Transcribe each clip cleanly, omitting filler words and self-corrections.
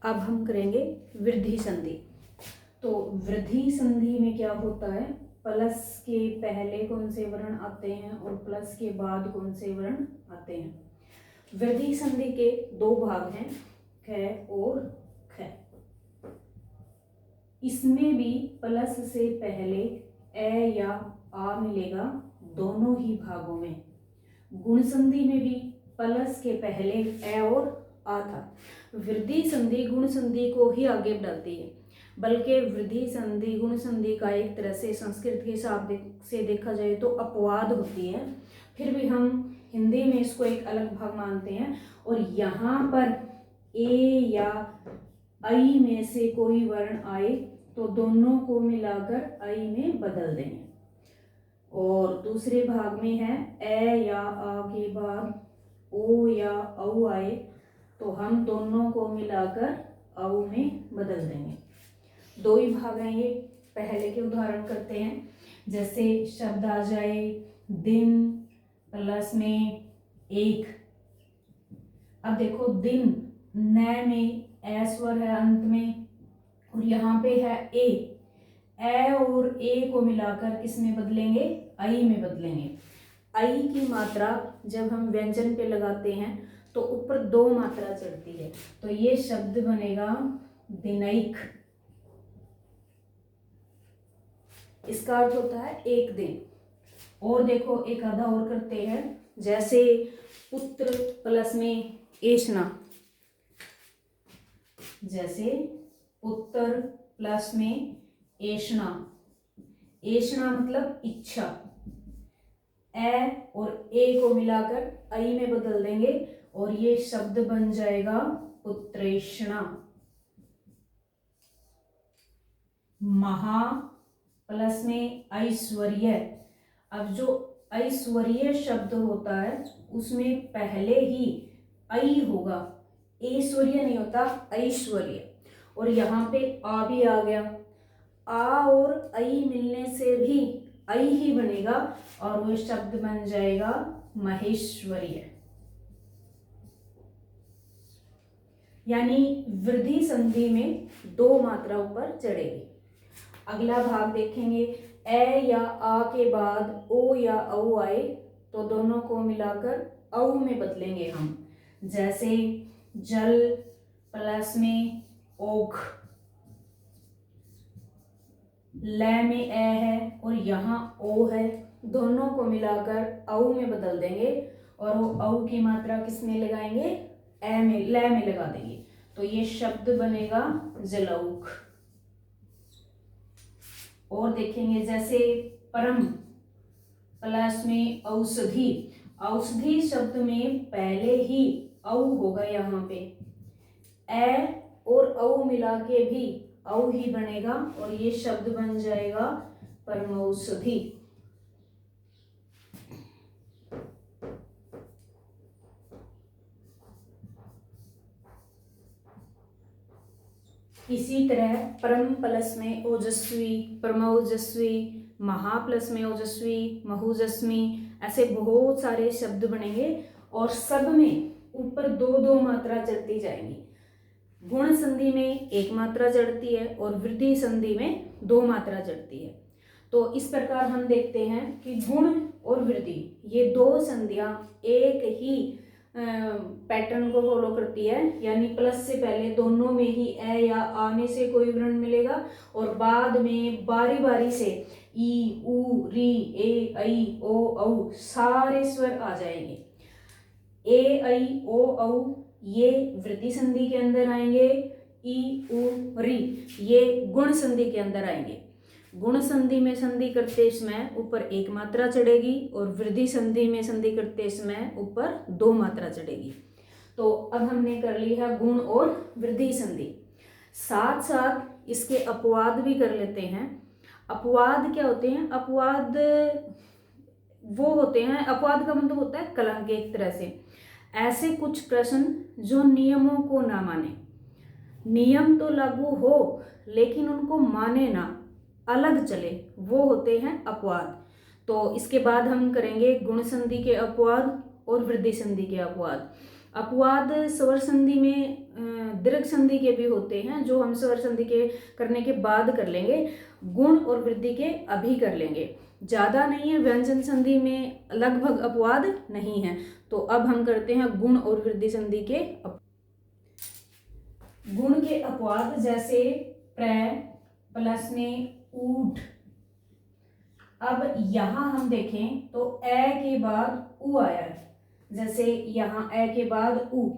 अब हम करेंगे वृद्धि संधि। तो वृद्धि संधि में क्या होता है, प्लस के पहले कौन से वर्ण आते हैं और प्लस के बाद कौन से वर्ण आते हैं। वृद्धि संधि के दो भाग हैं, ख और ख। इसमें भी प्लस से पहले ए या आ मिलेगा दोनों ही भागों में। गुण संधि में भी प्लस के पहले ए और आ था। वृद्धि संधि गुण संधि को ही आगे बढ़ाती है, बल्कि वृद्धि संधि गुण संधि का एक तरह से संस्कृत के हिसाब से देखा जाए तो अपवाद होती है। फिर भी हम हिंदी में इसको एक अलग भाग मानते हैं। और यहाँ पर ए या आई में से कोई वर्ण आए तो दोनों को मिलाकर आई में बदल देंगे। और दूसरे भाग में है ए या आ के बाद ओ या औ आए तो हम दोनों को मिलाकर औ में बदल देंगे। दो ही भाग हैं ये। पहले के उदाहरण करते हैं। जैसे शब्द आ जाए दिन प्लस में एक। अब देखो दिन न में ए स्वर है अंत में और यहाँ पे है ए और ए को मिलाकर किस में बदलेंगे, आई में बदलेंगे। आई की मात्रा जब हम व्यंजन पे लगाते हैं तो ऊपर दो मात्रा चढ़ती है, तो ये शब्द बनेगा दिनैक। इसका अर्थ होता है एक दिन। और देखो एक आधा और करते हैं। जैसे पुत्र प्लस में एषणा। जैसे पुत्र प्लस में एषणा। एषणा मतलब इच्छा। ए और ए को मिलाकर आई में बदल देंगे और ये शब्द बन जाएगा पुत्रेषणा। महा प्लस में ऐश्वर्य। अब जो ऐश्वर्य शब्द होता है उसमें पहले ही ऐ होगा, ऐश्वर्य नहीं होता, ऐश्वर्य। और यहाँ पे आ भी आ गया। आ और ऐ मिलने से भी ऐ ही बनेगा और वो शब्द बन जाएगा महेश्वर्य। यानी वृद्धि संधि में दो मात्रा ऊपर चढ़ेगी। अगला भाग देखेंगे। ए या आ के बाद ओ या औ आए तो दोनों को मिलाकर औ में बदलेंगे हम। जैसे जल प्लस में ओघ। ल में ए है और यहाँ ओ है, दोनों को मिलाकर औ में बदल देंगे और वो औ की मात्रा किस में लगाएंगे, ए में, ल में लगा देंगे। तो ये शब्द बनेगा जलौघ। और देखेंगे जैसे परम प्लस में औषधि। औषधि शब्द में पहले ही औ होगा, यहाँ पे ए और औ मिला के भी औ ही बनेगा और ये शब्द बन जाएगा परमौषधि। इसी तरह परम प्लस में ओजस्वी, परमोजस्वी, महा प्लस में ओजस्वी, महुजस्मी, ऐसे बहुत सारे शब्द बनेंगे और सब में ऊपर दो दो मात्रा चढ़ती जाएंगी। गुण संधि में एक मात्रा चढ़ती है और वृद्धि संधि में दो मात्रा चढ़ती है। तो इस प्रकार हम देखते हैं कि गुण और वृद्धि ये दो संधियां एक ही पैटर्न को फॉलो करती है। यानी प्लस से पहले दोनों में ही ए या आ में से कोई वर्ण मिलेगा और बाद में बारी बारी से ई, उ, री, ए, ऐ, ओ, औ सारे स्वर आ जाएंगे। ए, ऐ, ओ, औ ये वृद्धि संधि के अंदर आएंगे। ई, उ, री ये गुण संधि के अंदर आएंगे। गुण संधि में संधि करते समय ऊपर एक मात्रा चढ़ेगी और वृद्धि संधि में संधि करते समय ऊपर दो मात्रा चढ़ेगी। तो अब हमने कर ली है गुण और वृद्धि संधि। साथ साथ इसके अपवाद भी कर लेते हैं। अपवाद क्या होते हैं? अपवाद वो होते हैं, अपवाद का मतलब होता है कलंक। एक तरह से ऐसे कुछ प्रश्न जो नियमों को ना माने, नियम तो लागू हो लेकिन उनको माने ना, अलग चले, वो होते हैं अपवाद। तो इसके बाद हम करेंगे गुण संधि के अपवाद और वृद्धि संधि के अपवाद। अपवाद स्वर संधि में दीर्घ संधि के भी होते हैं, जो हम स्वर संधि के करने के बाद कर लेंगे। गुण और वृद्धि के अभी कर लेंगे, ज़्यादा नहीं है। व्यंजन संधि में लगभग अपवाद नहीं है। तो अब हम करते हैं गुण और वृद्धि संधि के गुण के अपवाद, जैसे प्र प्लस में ऊठ। अब यहाँ हम देखें तो ए के बाद उ आया है, जैसे यहाँ ए के बाद उ,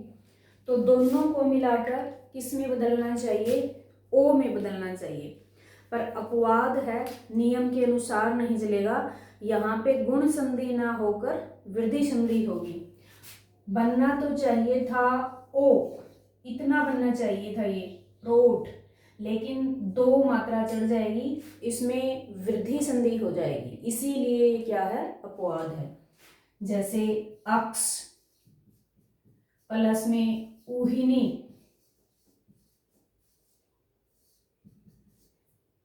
तो दोनों को मिलाकर किस में बदलना चाहिए? ओ में बदलना चाहिए। पर अपवाद है, नियम के अनुसार नहीं चलेगा। यहाँ पे गुण संधि ना होकर वृद्धि संधि होगी। बनना तो चाहिए था ओ, इतना बनना चाहिए था ये रोट, लेकिन 2 मात्रा चढ़ जाएगी, इसमें वृद्धि संधि हो जाएगी, इसीलिए ये क्या है? अपवाद है। जैसे अक्स प्लस में ऊहिनी,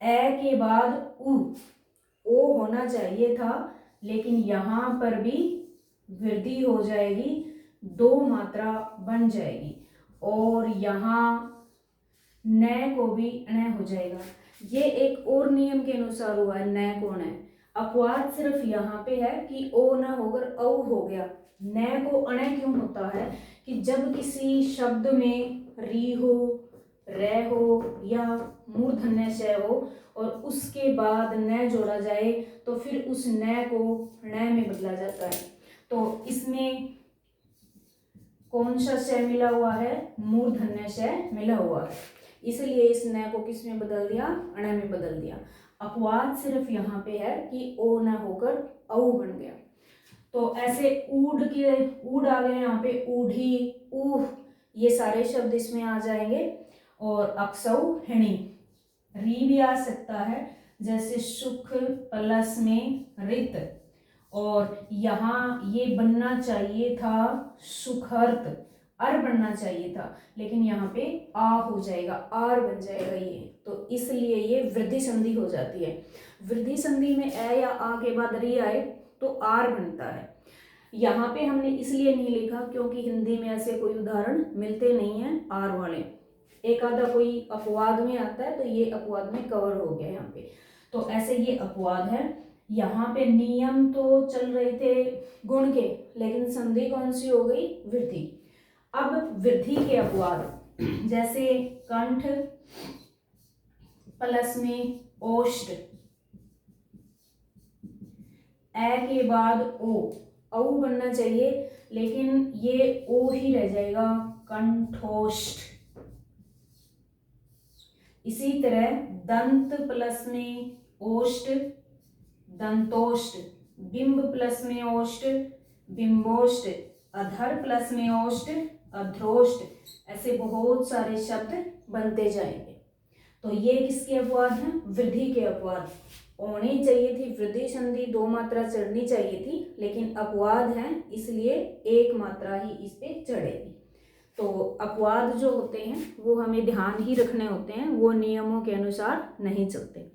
ए के बाद उ, ओ होना चाहिए था, लेकिन यहां पर भी वृद्धि हो जाएगी, 2 मात्रा बन जाएगी, और यहाँ न को भी न हो जाएगा। ये एक और नियम के अनुसार हुआ है, न को न। अपवाद सिर्फ यहाँ पे है कि ओ न होकर औ हो गया। न को अण क्यों होता है? कि जब किसी शब्द में री हो, रे हो या मूर्धन्य श हो और उसके बाद न जोड़ा जाए, तो फिर उस न को ण में बदला जाता है। तो इसमें कौन सा श मिला हुआ है? मूर्धन्य श मिला हुआ है, इसलिए इस न को किस में बदल दिया? अण में बदल दिया। अपवाद सिर्फ यहाँ पे है कि ओ न होकर औ बन गया। तो ऐसे ऊड आ गए यहाँ पे, ऊढ़ी, ऊह, ये सारे शब्द इसमें आ जाएंगे। और अक्सौ हिणी, री भी आ सकता है, जैसे सुख प्लस में रित, और यहाँ ये बनना चाहिए था सुखर्त, अर बनना चाहिए था, लेकिन यहाँ पे आ हो जाएगा, आर बन जाएगा ये, तो इसलिए ये वृद्धि संधि हो जाती है। वृद्धि संधि में ए या आ के बाद री आए तो आर बनता है। यहाँ पे हमने इसलिए नहीं लिखा क्योंकि हिंदी में ऐसे कोई उदाहरण मिलते नहीं हैं आर वाले, एक आधा कोई अपवाद में आता है, तो ये अपवाद में कवर हो गया यहाँ पे। तो ऐसे ये अपवाद है। यहाँ पे नियम तो चल रहे थे गुण के, लेकिन संधि कौन सी हो गई? वृद्धि। अब वृद्धि के अपवाद, जैसे कंठ प्लस में ओष्ठ, ए के बाद ओ, औ बनना चाहिए, लेकिन ये ओ ही रह जाएगा, कंठोष्ठ। इसी तरह दंत प्लस में ओष्ठ, दंतोष्ठ, बिंब प्लस में ओष्ठ, बिंबोष्ठ, अधर प्लस में ओष्ठ, अध्रोष्ठ, ऐसे बहुत सारे शब्द बनते जाएंगे। तो ये किसके अपवाद हैं? वृद्धि के अपवाद। होनी चाहिए थी वृद्धि संधि, 2 मात्रा चढ़नी चाहिए थी, लेकिन अपवाद हैं इसलिए 1 मात्रा ही इस पे चढ़ेगी। तो अपवाद जो होते हैं वो हमें ध्यान ही रखने होते हैं, वो नियमों के अनुसार नहीं चलते।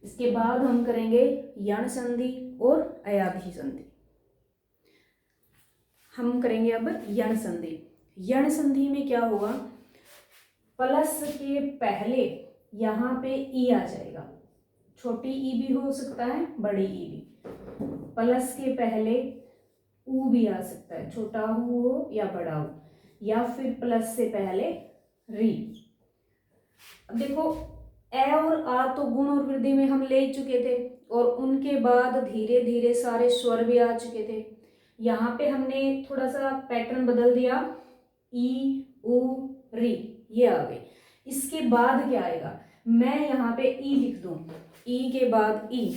इसके बाद हम करेंगे यण संधि और अयाधी संधि। हम करेंगे अब यण संधि। यण संधि में क्या होगा? प्लस के पहले यहाँ पे ई आ जाएगा, छोटी ई भी हो सकता है, बड़ी ई भी। प्लस के पहले ऊ भी आ सकता है, छोटा ऊ हो या बड़ा हो, या फिर प्लस से पहले री। अब देखो ए और आ तो गुण और वृद्धि में हम ले चुके थे, और उनके बाद धीरे धीरे सारे स्वर भी आ चुके थे। यहाँ पे हमने थोड़ा सा पैटर्न बदल दिया, ई उ री ये आ गए। इसके बाद क्या आएगा? मैं यहाँ पे ई लिख दूं, ई के बाद ई,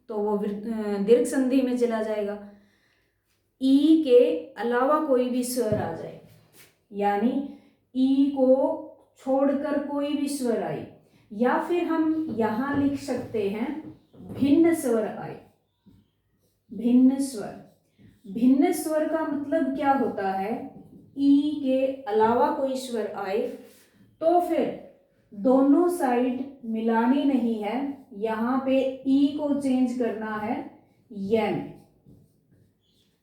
तो वो दीर्घ संधि में चला जाएगा। ई के अलावा कोई भी स्वर आ जाए, यानी ई को छोड़कर कोई भी स्वर आए, या फिर हम यहाँ लिख सकते हैं भिन्न स्वर आए। भिन्न स्वर, भिन्न स्वर का मतलब क्या होता है? ई के अलावा कोई स्वर आए तो फिर दोनों साइड मिलानी नहीं है, यहाँ पे ई को चेंज करना है य में,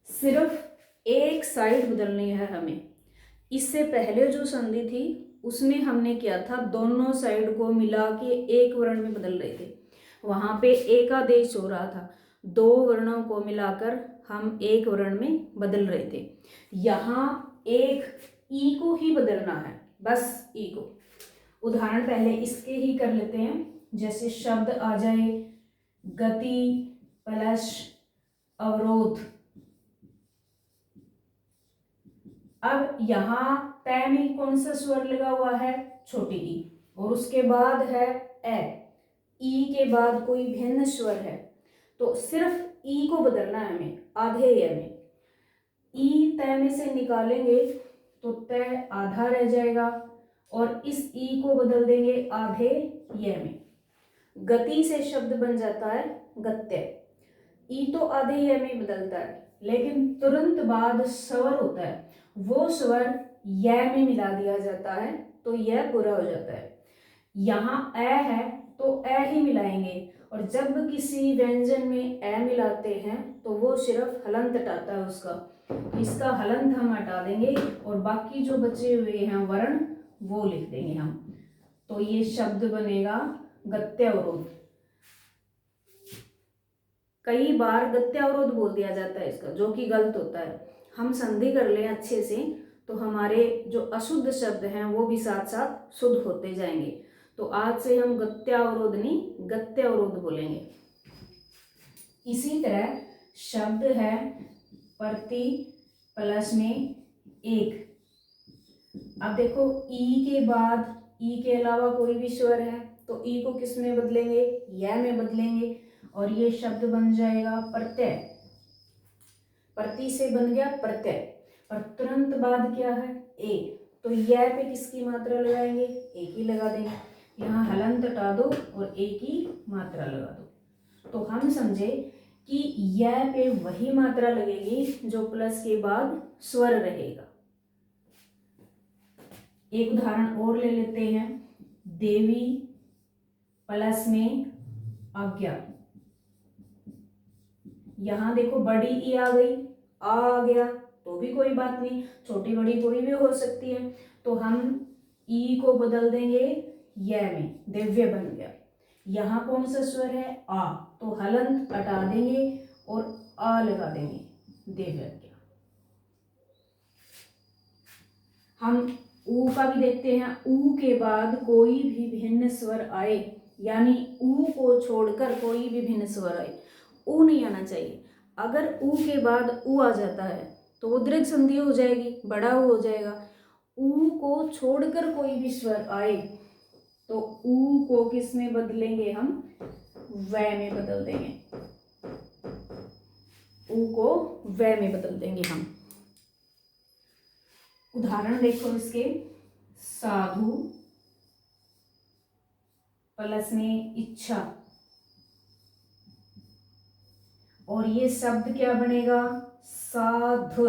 सिर्फ एक साइड बदलनी है हमें। इससे पहले जो संधि थी उसमें हमने किया था दोनों साइड को मिला के एक वर्ण में बदल रहे थे, वहां पे एकादेश हो रहा था, दो वर्णों को मिलाकर हम एक वर्ण में बदल रहे थे। यहाँ एक ई को ही बदलना है, बस ई को। उदाहरण पहले इसके ही कर लेते हैं। जैसे शब्द आ जाए गति प्लस अवरोध। अब यहाँ तय में कौन सा स्वर लगा हुआ है? छोटी ई, और उसके बाद है ए। ई के बाद कोई भिन्न स्वर है तो सिर्फ ई को बदलना है हमें, आधे य में। ई तय में से निकालेंगे तो तय आधा रह जाएगा और इस ई को बदल देंगे आधे य में। गति से शब्द बन जाता है गत्य। ई तो आधे य में बदलता है, लेकिन तुरंत बाद स्वर होता है, वो स्वर य में मिला दिया जाता है तो यह पूरा हो जाता है। यहाँ ए है तो ए ही मिलाएंगे, और जब किसी व्यंजन में ए मिलाते हैं तो वो सिर्फ हलंत हटाता है उसका। इसका हलंत हम हटा देंगे और बाकी जो बचे हुए हैं वर्ण वो लिख देंगे हम, तो ये शब्द बनेगा गत्यावरोध। कई बार गत्यावरोध बोल दिया जाता है इसका, जो कि गलत होता है। हम संधि कर लें अच्छे से तो हमारे जो अशुद्ध शब्द हैं वो भी साथ साथ शुद्ध होते जाएंगे। तो आज से हम गत्यावरोध नहीं गत्यावरोध बोलेंगे। इसी तरह शब्द है प्रति प्लस में एक। अब देखो ई के बाद ई के अलावा कोई भी स्वर है तो ई को किस में बदलेंगे? य में बदलेंगे, और ये शब्द बन जाएगा प्रत्यय। प्रति से बन गया प्रत्यय, और तुरंत बाद क्या है? ए। तो य पे किसकी मात्रा लगाएंगे? ए की लगा देंगे। यहाँ हलंत हटा दो और ए की मात्रा लगा दो। तो हम समझे कि य पे वही मात्रा लगेगी जो प्लस के बाद स्वर रहेगा। एक उदाहरण और ले लेते हैं। देवी प्लस में आज्ञा। यहाँ देखो बड़ी ई आ गई, आ गया तो भी कोई बात नहीं, छोटी बड़ी कोई भी हो सकती है। तो हम ई को बदल देंगे य में, दिव्य बन गया। यहाँ कौन सा स्वर है? आ, तो हलंत हटा देंगे और आ लगा देंगे, दिव्य। हम ऊ का भी देखते हैं। ऊ के बाद कोई भी भिन्न स्वर आए, यानी ऊ को छोड़कर कोई भी भिन्न स्वर आए, ऊ नहीं आना चाहिए। अगर ऊ के बाद ऊ आ जाता है तो वो दीर्घ संधि हो जाएगी, बड़ा ऊ हो जाएगा। ऊ को छोड़कर कोई भी स्वर आए तो ऊ को किस में बदलेंगे? हम व में बदल देंगे। ऊ को व में बदल देंगे हम। उदाहरण देखो इसके। साधु प्लस में इच्छा, और ये शब्द क्या बनेगा? साधु।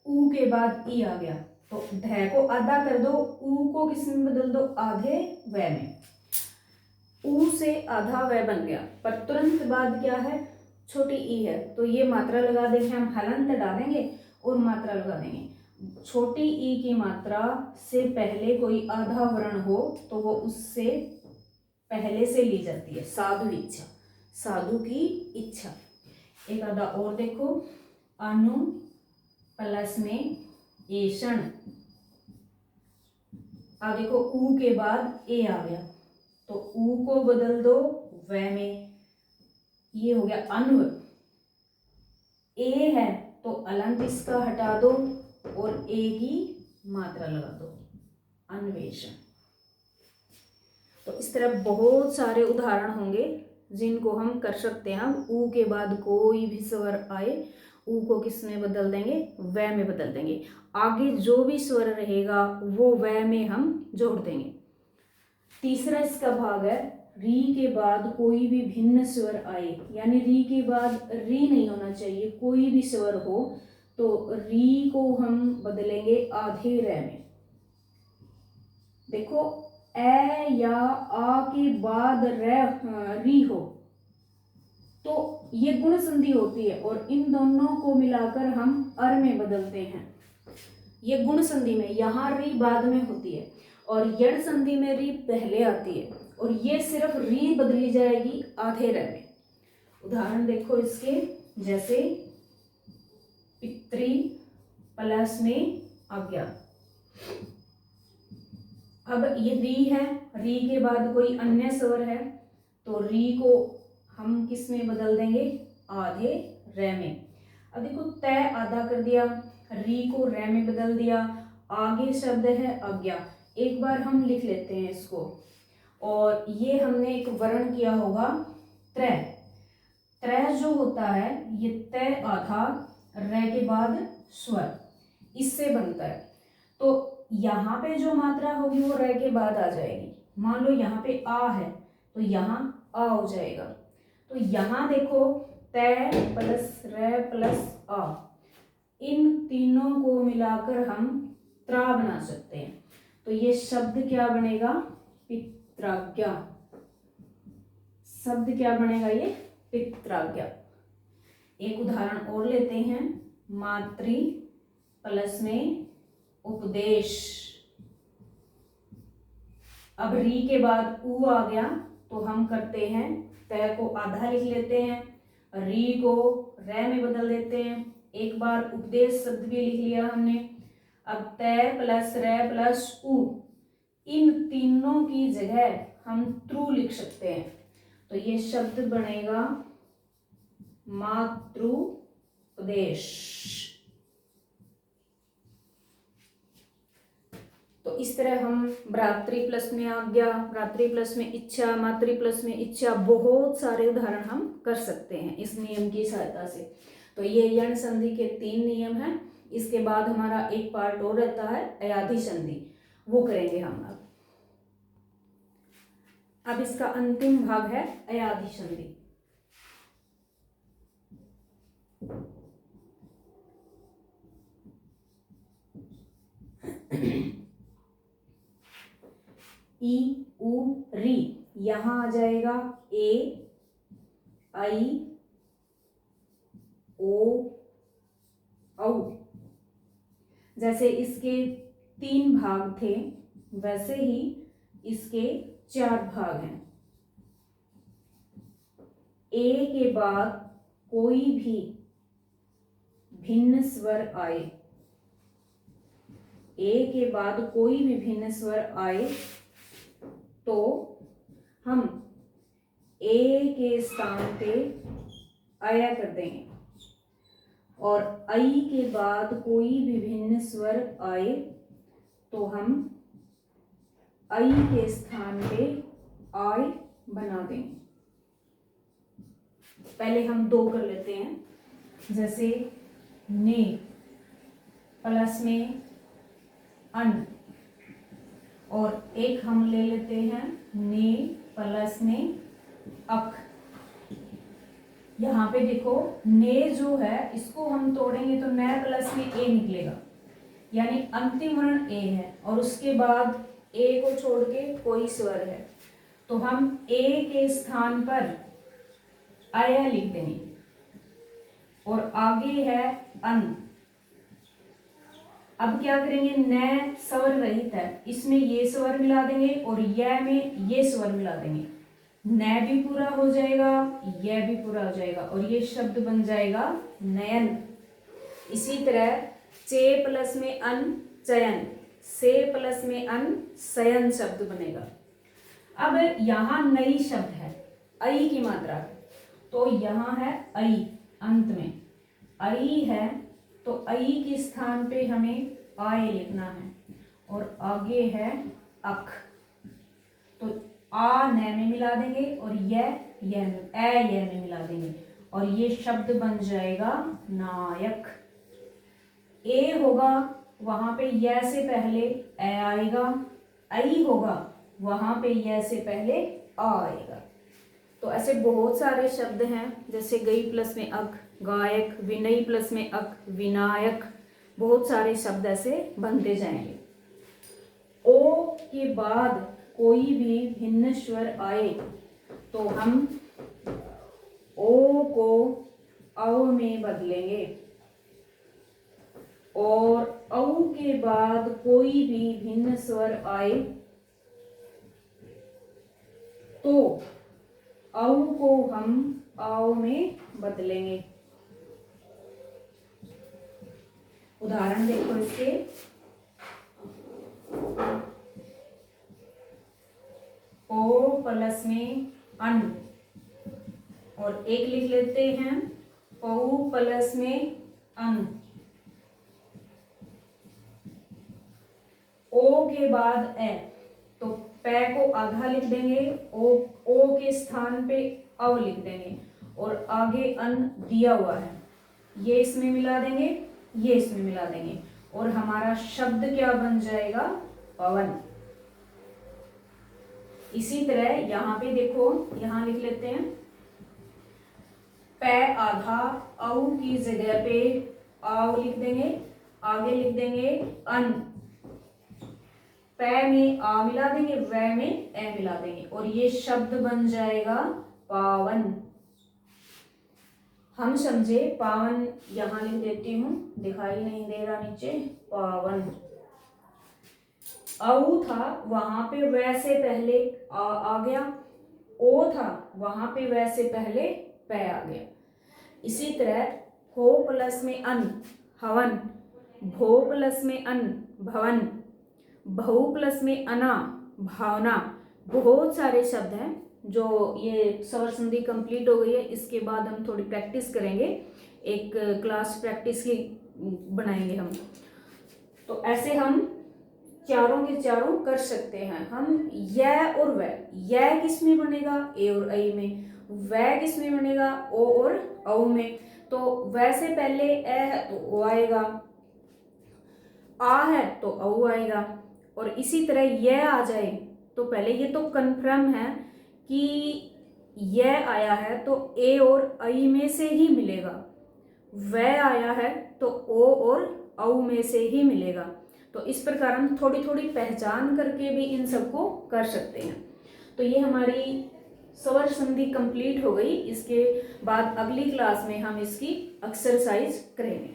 ऊ के बाद ई आ गया तो ढ को आधा कर दो, ऊ को किस में बदल दो? आधे व में। ऊ से आधा व बन गया, पर तुरंत बाद क्या है? छोटी ई है, तो ये मात्रा लगा देंगे हम, हलंत डालेंगे और मात्रा लगा देंगे। छोटी ई की मात्रा से पहले कोई आधा वर्ण हो तो वो उससे पहले से ली जाती है। साधु इच्छा, साधु की इच्छा। एक आधा और देखो। अनु प्लस में ऐषण। अब देखो ऊ के बाद ए आ गया तो ऊ को बदल दो व में, ये हो गया अन्व। ए है तो अलंत इसका हटा दो और ए की मात्रा लगा दो, अन्वेषण। तो इस तरह बहुत सारे उदाहरण होंगे जिनको हम कर सकते हैं। हम ऊ के बाद कोई भी स्वर आए, ऊ को किस में बदल देंगे? व में बदल देंगे। आगे जो भी स्वर रहेगा वो व में हम जोड़ देंगे। तीसरा इसका भाग है री के बाद कोई भी भिन्न स्वर आए, यानी री के बाद री नहीं होना चाहिए, कोई भी स्वर हो तो री को हम बदलेंगे आधे र में। देखो ए या आ के बाद री हो तो ये गुण संधि होती है और इन दोनों को मिलाकर हम अर में बदलते हैं। ये गुण संधि में, यहाँ री बाद में होती है और यण संधि में री पहले आती है और ये सिर्फ री बदली जाएगी आधे रे में। उदाहरण देखो इसके, जैसे पितृ प्लस में आज्ञा। अब ये री है, री के बाद कोई अन्य स्वर है तो री को हम किस में बदल देंगे, आधे रे में। अब देखो तय आधा कर दिया, री को रे में बदल दिया, आगे शब्द है आज्ञा। एक बार हम लिख लेते हैं इसको, और ये हमने एक वर्ण किया होगा त्रय। त्रय जो होता है ये तय आधा रे के बाद स्वर, इससे बनता है। तो यहाँ पे जो मात्रा होगी वो रे के बाद आ जाएगी। मान लो यहाँ पे आ है तो यहाँ आ हो जाएगा। तो यहाँ देखो तय प्लस रे प्लस आ, इन तीनों को मिलाकर हम त्रा बना सकते हैं। तो ये शब्द क्या बनेगा, पित्राज्ञा। शब्द क्या बनेगा, ये पित्राज्ञा। एक उदाहरण और लेते हैं, मातृ प्लस में उपदेश। अब री के बाद उ आ गया तो हम करते हैं तय को आधा लिख लेते हैं, री को रे में बदल देते हैं। एक बार उपदेश शब्द भी लिख लिया हमने। अब तय प्लस रे प्लस उ, इन तीनों की जगह हम त्रु लिख सकते हैं। तो ये शब्द बनेगा मातृपदेश। तो इस तरह हम भ्रातृ प्लस में आज्ञा, भ्रातृ प्लस में इच्छा, मातृ प्लस में इच्छा, बहुत सारे उदाहरण हम कर सकते हैं इस नियम की सहायता से। तो ये यण संधि के 3 नियम हैं। इसके बाद हमारा एक पार्ट और रहता है अयाधि संधि, वो करेंगे हम अब इसका अंतिम भाग है अयाधि संधि। ई उ री, यहां आ जाएगा ए आई ओ औ। जैसे इसके 3 भाग थे वैसे ही इसके 4 भाग हैं। ए के बाद कोई भी भिन्न स्वर आए, ए के बाद कोई भी भिन्न स्वर आए तो हम ए के स्थान पे आया कर देंगे, और आई के बाद कोई भी भिन्न स्वर आए तो हम आई के स्थान पे आय बना देंगे। पहले हम 2 कर लेते हैं, जैसे ने प्लस में अन, और एक हम ले लेते हैं ने प्लस में अक। यहाँ पे देखो ने जो है इसको हम तोड़ेंगे तो न प्लस में ए निकलेगा, यानी अंतिम वर्ण ए है और उसके बाद ए को छोड़ के कोई स्वर है, तो हम ए के स्थान पर आया लिख देंगे और आगे है अन। अब क्या करेंगे, न स्वर रहित है, इसमें ये स्वर मिला देंगे और यह में ये स्वर मिला देंगे, न भी पूरा हो जाएगा, यह भी पूरा हो जाएगा और ये शब्द बन जाएगा नयन। इसी तरह चे प्लस में अन चयन, से प्लस में अन सयन शब्द बनेगा। अब यहाँ नई शब्द है, आई की मात्रा, तो यहाँ है आई, अंत में आई है तो आई के स्थान पे हमें आय लिखना है और आगे है अख, तो आ न में मिला देंगे और यह में मिला देंगे और ये शब्द बन जाएगा नायक। ए होगा वहां पे य से पहले ए आएगा, आई होगा वहां पे य से पहले आ आएगा। तो ऐसे बहुत सारे शब्द हैं, जैसे गई प्लस में अक गायक, विनयी प्लस में अक विनायक, बहुत सारे शब्द ऐसे बनते जाएंगे। ओ के बाद कोई भी भिन्न स्वर आए तो हम ओ को औ में बदलेंगे और औ के बाद कोई भी भिन्न स्वर आए तो औ को हम आओ में बदलेंगे। उदाहरण देखो इसके, ओ प्लस में अन, और एक लिख लेते हैं औ प्लस में अन। ओ के बाद ए, तो पै को आधा लिख देंगे, ओ के स्थान पे अव लिख देंगे, और आगे अन दिया हुआ है, ये इसमें मिला देंगे, ये इसमें मिला देंगे, और हमारा शब्द क्या बन जाएगा? पवन। इसी तरह यहाँ पे देखो, यहाँ लिख लेते हैं पै आधा, औ की जगह पे आव लिख देंगे, आगे लिख देंगे अन, पै में आ मिला देंगे, वै में ए मिला देंगे, और ये शब्द बन जाएगा पावन। हम समझे पावन, यहां लिख देती हूं, दिखाई नहीं दे रहा नीचे, पावन। औ था वहां पे वै से पहले आ गया, ओ था वहां पे वै से पहले पै आ गया। इसी तरह हो प्लस में अन हवन, भो प्लस में अन भवन, बहु प्लस में अना भावना। बहुत सारे शब्द हैं जो ये स्वर संधि कंप्लीट हो गई है, इसके बाद हम थोड़ी प्रैक्टिस करेंगे, एक क्लास प्रैक्टिस की बनाएंगे हम। तो ऐसे हम चारों के चारों कर सकते हैं हम। यह और वह, यह किस में बनेगा? ए और ऐ में। वह किस में बनेगा? ओ और औ में। तो वह से पहले ए है तो ओ आएगा, आ है तो औ आएगा, और इसी तरह यह आ जाए तो पहले ये तो कन्फर्म है कि यह आया है तो ए और ऐ में से ही मिलेगा, वह आया है तो ओ और औ में से ही मिलेगा। तो इस प्रकार हम थोड़ी थोड़ी पहचान करके भी इन सबको कर सकते हैं। तो ये हमारी स्वर संधि कंप्लीट हो गई। इसके बाद अगली क्लास में हम इसकी एक्सरसाइज करेंगे।